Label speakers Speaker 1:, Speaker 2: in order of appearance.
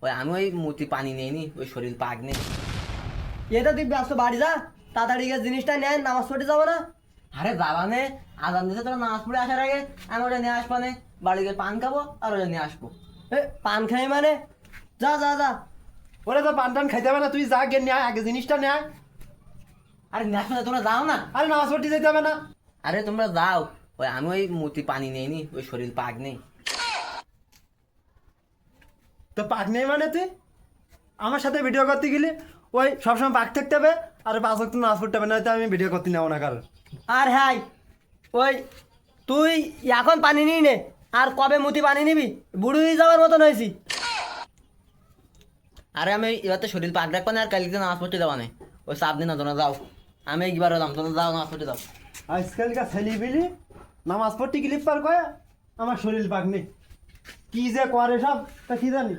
Speaker 1: ওই আমি ওই মুতি পানি নেইনি, ওই শরীর পাক নেই।
Speaker 2: এটা তুই ব্যস্ত বাড়ি যা, তাড়াতাড়ি গিয়ে জিনিসটা নেয়, নামাজ পড়তে যাবো না?
Speaker 1: আরে যাবানে, আজান দিতে তোরা নামাজ পড়ে আসার আগে আমি ওটা নিয়ে আসবানে, বাড়ি গিয়ে পান খাবো আর ওটা নিয়ে আসবো।
Speaker 2: এ পান খাই মানে? যা যা যা।
Speaker 3: ওরে তো পান টান খাইতে হবে না, তুই যা গে নিয়ে আয়, আগে জিনিসটা নিয়ে আয়।
Speaker 1: আরে নিয়ে আসবো না, তোমরা যাও না।
Speaker 3: আরে নামাজ পড়তে যেতে হবে না।
Speaker 1: আরে তোমরা যাও, ওই আমি ওই মুতি পানি নেইনি, ওই শরীর পাক নেই।
Speaker 3: তো পাক নেই মানে তুই আমার সাথে ভিডিও করতে গেলি ওই সবসময় পাক থাকতে হবে, আর 5 ওয়াক্ত নামাজ পড়তে হবে, না তো আমি ভিডিও করতে নেবো না কারণ।
Speaker 2: আর হ্যাঁ, ওই তুই এখন পানি নিই নে, আর কবে মুতি পানি নিবি? বুড়ো হয়ে যাওয়ার মতন হয়েছি।
Speaker 1: আরে আমি এবার তো শরীর পাক রাখবো না, আর কালকে নামাজ পড়তে যাবো না। ওই চাপ দিন না, তোমরা যাও। আমি একবারও যাম, তোমরা যাও নামাজ পড়তে যাও।
Speaker 3: আজকালকার ছেলেপিলি নামাজ পড়তে গেলি পার কয়া আমার শরীর পাক নেই, কি যে করে সব তা কি জানি।